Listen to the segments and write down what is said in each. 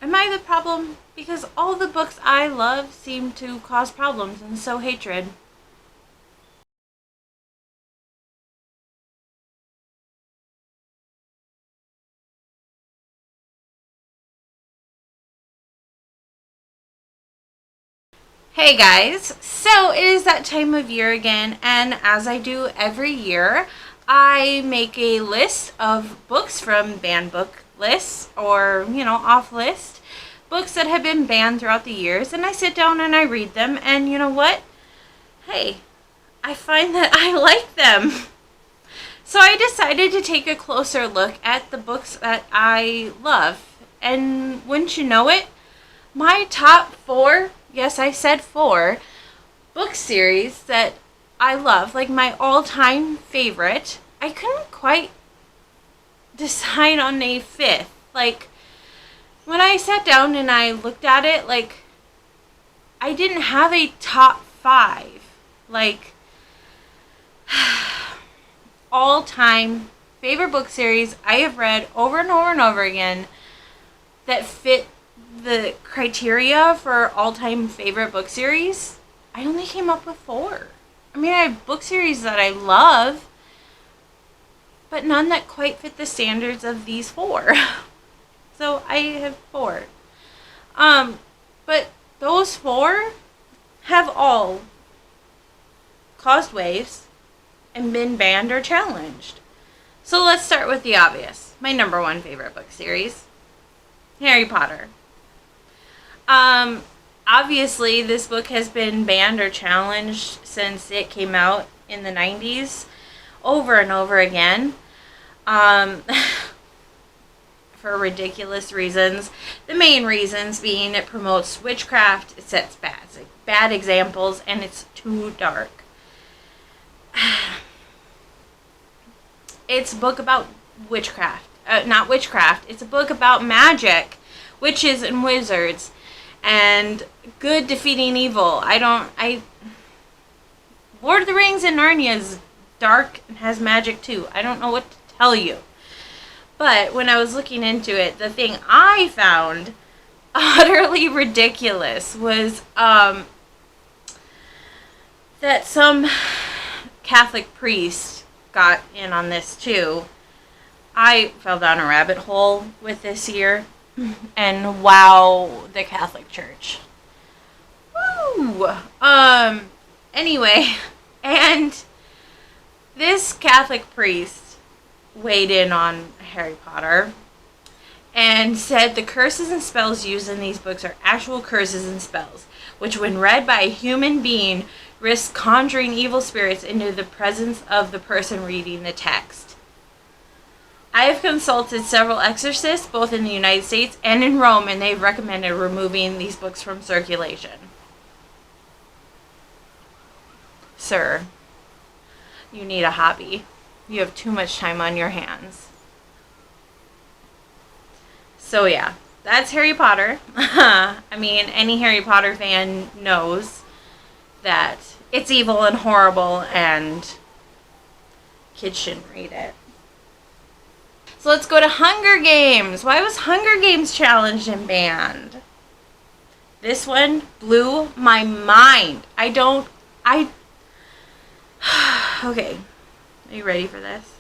Am I the problem? Because all the books I love seem to cause problems and sow hatred. Hey guys, so it is that time of year again, and as I do every year, I make a list of books from banned book lists or, off list books that have been banned throughout the years, and I sit down and I read them, and you know what? Hey, I find that I like them. So I decided to take a closer look at the books that I love, and wouldn't you know it, my top 4, yes, I said 4, book series that I love, like my all-time favorite, I couldn't quite decide on a 5th. Like, when I sat down and I looked at it, like, I didn't have a top 5. Like, all-time favorite book series I have read over and over and over again that fit the criteria for all-time favorite book series. I only came up with 4. I mean, I have book series that I love, but none that quite fit the standards of these 4. So I have 4. But those 4 have all caused waves and been banned or challenged. So let's start with the obvious. My number 1 favorite book series, Harry Potter. Obviously, this book has been banned or challenged since it came out in the 90s over and over again. For ridiculous reasons. The main reasons being it promotes witchcraft, it sets bad examples, and it's too dark. It's a book about witchcraft. Not witchcraft. It's a book about magic, witches and wizards, and good defeating evil. Lord of the Rings and Narnia is dark and has magic too. I don't know what to tell you. But when I was looking into it, the thing I found utterly ridiculous was that some Catholic priest got in on this too. I fell down a rabbit hole with this year, and wow, the Catholic Church. Woo! Anyway, and this Catholic priest weighed in on Harry Potter and said the curses and spells used in these books are actual curses and spells, which when read by a human being risk conjuring evil spirits into the presence of the person reading the text. I have consulted several exorcists, both in the United States and in Rome, and they've recommended removing these books from circulation. Sir, you need a hobby. You have too much time on your hands. So yeah, that's Harry Potter. I mean, any Harry Potter fan knows that it's evil and horrible and kids shouldn't read it. So let's go to Hunger Games. Why was Hunger Games challenged and banned? This one blew my mind. Okay. Are you ready for this?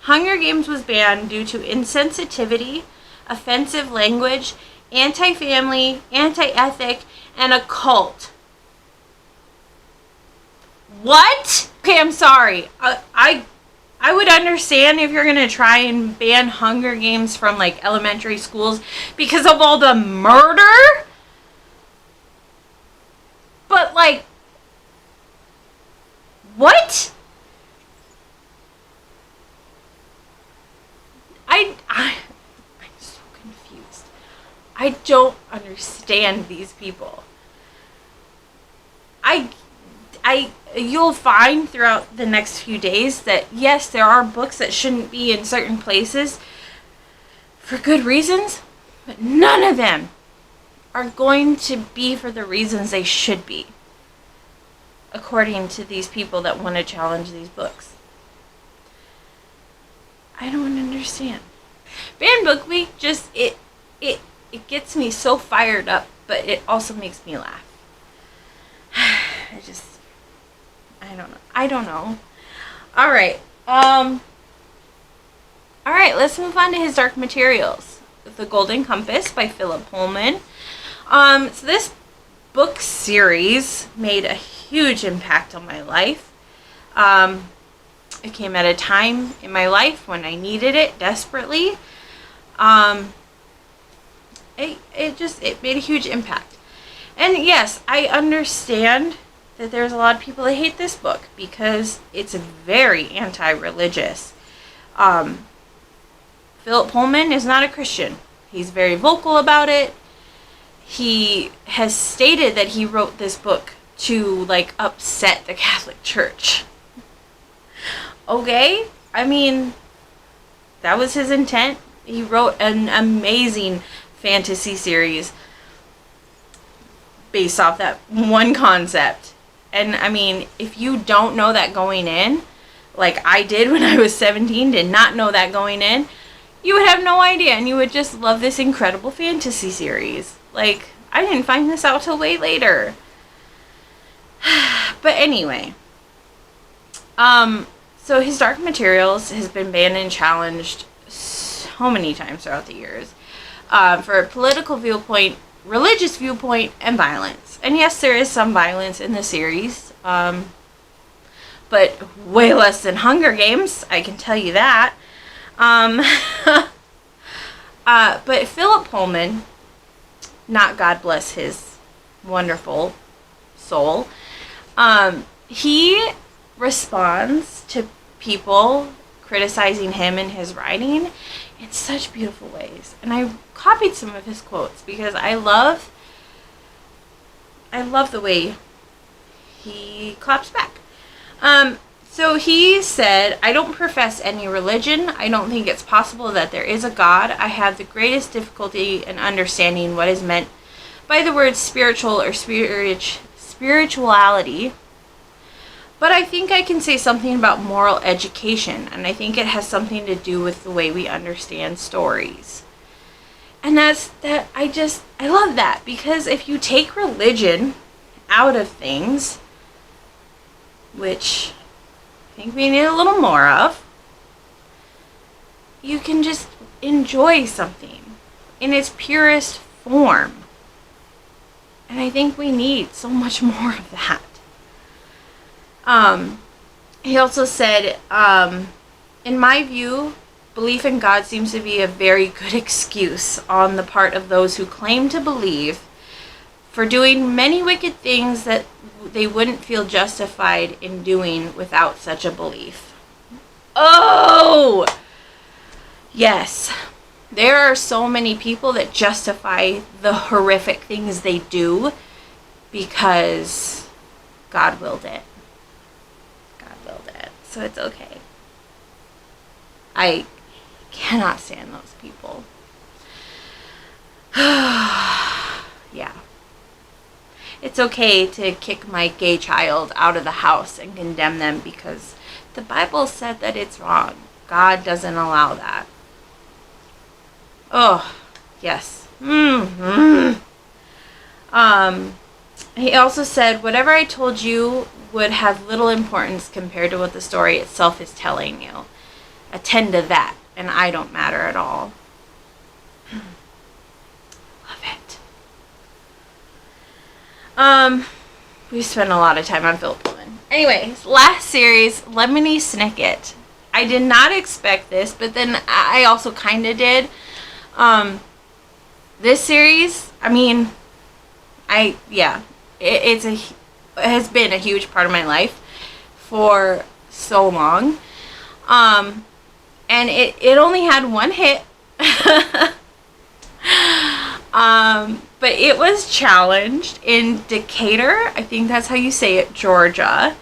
Hunger Games was banned due to insensitivity, offensive language, anti-family, anti-ethic, and a cult. What? Okay, I'm sorry. I would understand if you're going to try and ban Hunger Games from, like, elementary schools because of all the murder. But, like, what? I'm so confused. I don't understand these people. You'll find throughout the next few days that yes, there are books that shouldn't be in certain places for good reasons, but none of them are going to be for the reasons they should be, according to these people that want to challenge these books. I don't understand. Band Book Week just, it gets me so fired up, but it also makes me laugh. I don't know. Alright, let's move on to his Dark Materials. The Golden Compass by Philip Pullman. So this book series made a huge impact on my life. It came at a time in my life when I needed it desperately. It made a huge impact. And yes, I understand that there's a lot of people that hate this book because it's very anti-religious. Philip Pullman is not a Christian. He's very vocal about it. He has stated that he wrote this book to, like, upset the Catholic Church. Okay? I mean, that was his intent. He wrote an amazing fantasy series based off that one concept. And, I mean, if you don't know that going in, like I did when I was 17, did not know that going in, you would have no idea, and you would just love this incredible fantasy series. Like, I didn't find this out till way later. But anyway, so his Dark Materials has been banned and challenged so many times throughout the years for a political viewpoint, religious viewpoint, and violence. And yes, there is some violence in the series, but way less than Hunger Games, I can tell you that. But Philip Pullman, not God bless his wonderful soul, he responds to people criticizing him and his writing in such beautiful ways. And I copied some of his quotes because I love the way he claps back. So he said, I don't profess any religion. I don't think it's possible that there is a God. I have the greatest difficulty in understanding what is meant by the word spiritual or spirituality. But I think I can say something about moral education, and I think it has something to do with the way we understand stories. And I love that, because if you take religion out of things, which I think we need a little more of, you can just enjoy something in its purest form. And I think we need so much more of that. He also said, in my view, belief in God seems to be a very good excuse on the part of those who claim to believe for doing many wicked things that they wouldn't feel justified in doing without such a belief. Oh! Yes. There are so many people that justify the horrific things they do because God willed it. God willed it. So it's okay. I cannot stand those people. Yeah. It's okay to kick my gay child out of the house and condemn them because the Bible said that it's wrong. God doesn't allow that. Oh, yes. He also said, whatever I told you would have little importance compared to what the story itself is telling you. Attend to that, and I don't matter at all. Love it. We spent a lot of time on Philip Pullman. Anyways, last series, Lemony Snicket. I did not expect this, but then I also kind of did. This series, I mean, it has been a huge part of my life for so long. And it only had one hit. But it was challenged in Decatur, I think that's how you say it, Georgia.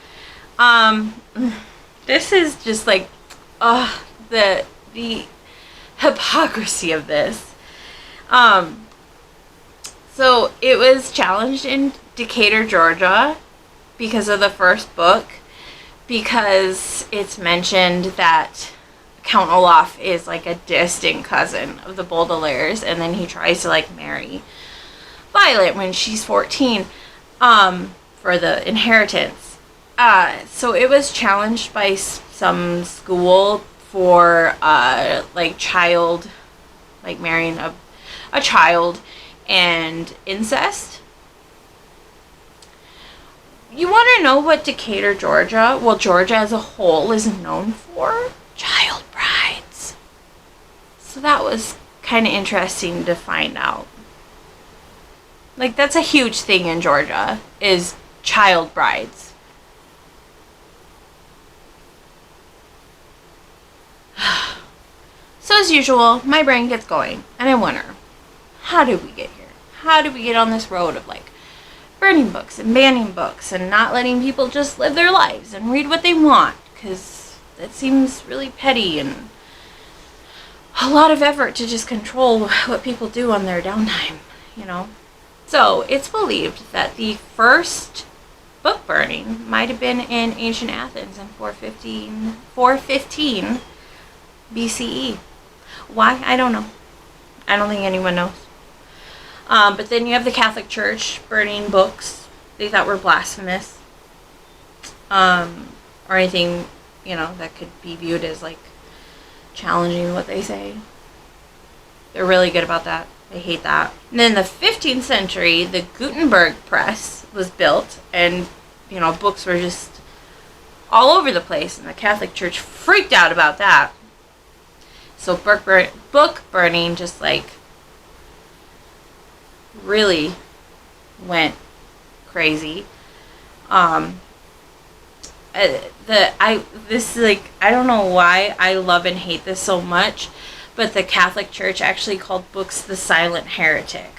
This is just like, the hypocrisy of this. So it was challenged in Decatur, Georgia because of the first book, because it's mentioned that a Count Olaf is like a distant cousin of the Baudelaires, and then he tries to like marry Violet when she's 14 for the inheritance. So it was challenged by some school for like child, like marrying a child and incest. You want to know what Decatur, Georgia, well, Georgia as a whole is known for? Child brides. So that was kind of interesting to find out. Like, that's a huge thing in Georgia, is child brides. So as usual, my brain gets going, and I wonder, how did we get here? How did we get on this road of like burning books and banning books and not letting people just live their lives and read what they want? Because that seems really petty and a lot of effort to just control what people do on their downtime, you know? So it's believed that the first book burning might have been in ancient Athens in 415 BCE. Why? I don't know. I don't think anyone knows. But then you have the Catholic Church burning books they thought were blasphemous. Or anything, you know, that could be viewed as like challenging what they say. They're really good about that. They hate that. And then in the 15th century, the Gutenberg press was built, and, you know, books were just all over the place, and the Catholic Church freaked out about that. So book burning just like really went crazy. I don't know why I love and hate this so much, but the Catholic Church actually called books the silent heretic.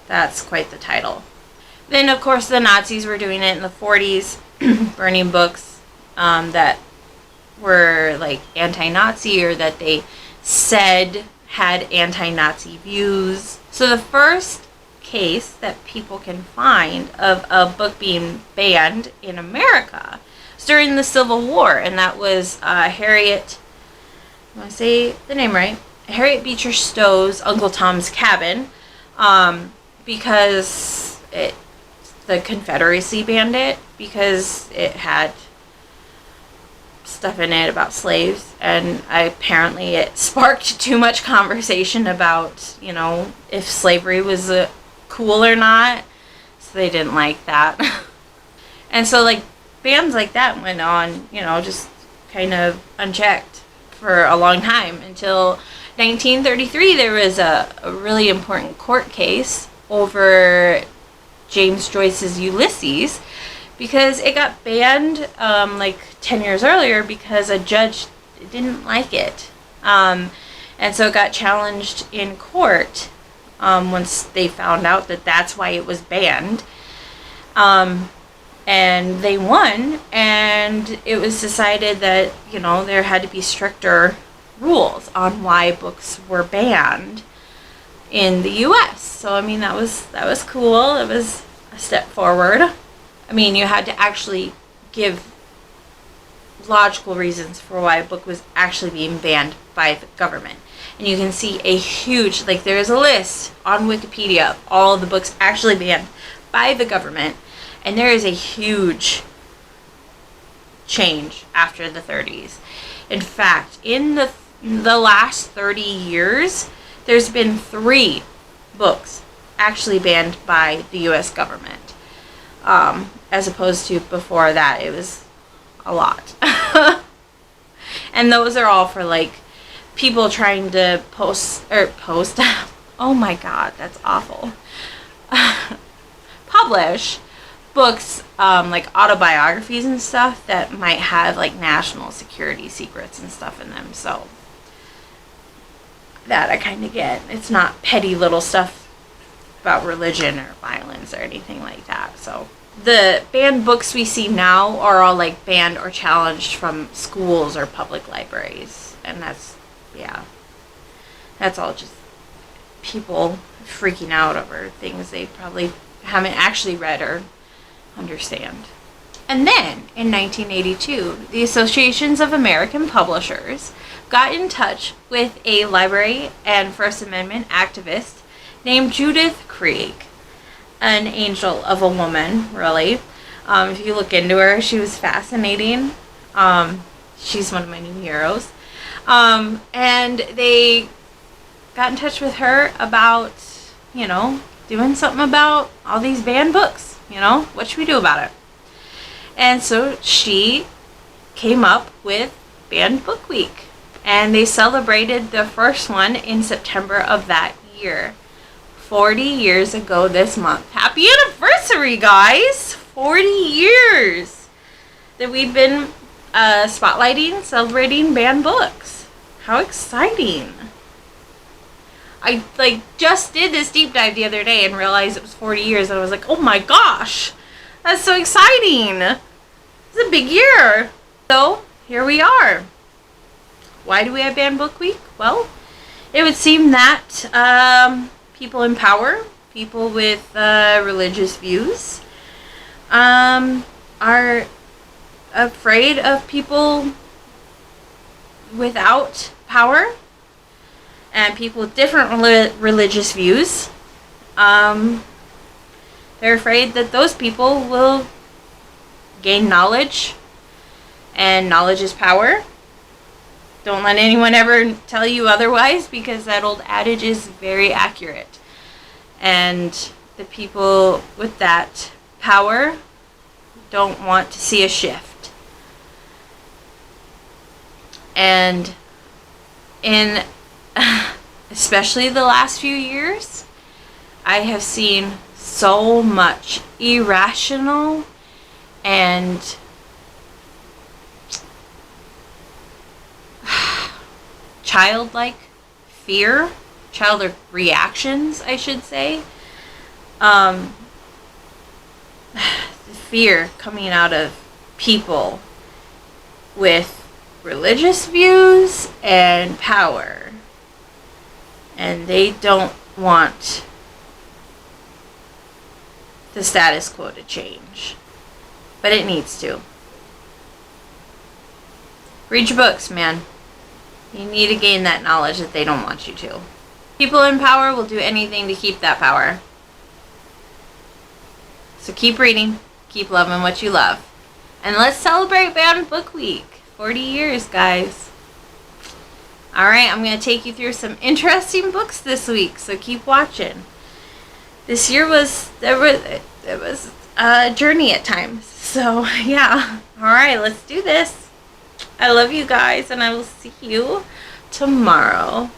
That's quite the title. Then, of course, the Nazis were doing it in the 40s, burning books that were like anti-Nazi, or that they said had anti-Nazi views. So the first case that people can find of a book being banned in America was during the Civil War, and that was Harriet, I want to say the name right, Harriet Beecher Stowe's Uncle Tom's Cabin, because the Confederacy banned it because it had stuff in it about slaves, and apparently it sparked too much conversation about, you know, if slavery was cool or not, so they didn't like that. And so like bans like that went on, you know, just kind of unchecked for a long time until 1933. There was a really important court case over James Joyce's Ulysses, because it got banned like 10 years earlier because a judge didn't like it. And so it got challenged in court once they found out that that's why it was banned. And they won, and it was decided that, you know, there had to be stricter rules on why books were banned in the U.S. So, I mean, that was cool. It was a step forward. I mean, you had to actually give logical reasons for why a book was actually being banned by the government. And you can see a huge, like, there is a list on Wikipedia of all the books actually banned by the government. And there is a huge change after the 30s. In fact, in the last 30 years, there's been 3 books actually banned by the U.S. government. As opposed to before that, it was a lot. And those are all for like people trying to post. Oh my God, that's awful. Publish books, like autobiographies and stuff that might have like national security secrets and stuff in them. So that I kind of get. It's not petty little stuff about religion or violence or anything like that. So the banned books we see now are all like banned or challenged from schools or public libraries. And that's all just people freaking out over things they probably haven't actually read or understand. And then, in 1982, the Associations of American Publishers got in touch with a library and First Amendment activist named Judith Krieg, an angel of a woman, really. If you look into her, she was fascinating. She's one of my new heroes. And they got in touch with her about, doing something about all these banned books. What should we do about it? And so she came up with Banned Book Week. And they celebrated the first one in September of that year. 40 years ago this month. Happy anniversary, guys! 40 years that we've been spotlighting, celebrating banned books. How exciting. I just did this deep dive the other day and realized it was 40 years and I was like, oh my gosh, that's so exciting. It's a big year. So here we are. Why do we have Banned Book Week? Well, it would seem that people in power, people with religious views, are afraid of people without power and people with different religious views. They're afraid that those people will gain knowledge, and knowledge is power. Don't let anyone ever tell you otherwise, because that old adage is very accurate. And the people with that power don't want to see a shift. And in especially the last few years, I have seen so much irrational and childlike reactions, I should say. The fear coming out of people with religious views and power. And they don't want the status quo to change. But it needs to. Read your books, man. You need to gain that knowledge that they don't want you to. People in power will do anything to keep that power. So keep reading. Keep loving what you love. And let's celebrate Banned Book Week. 40 years, guys. Alright, I'm going to take you through some interesting books this week. So keep watching. This year was a journey at times. So, yeah. Alright, let's do this. I love you guys, and I will see you tomorrow.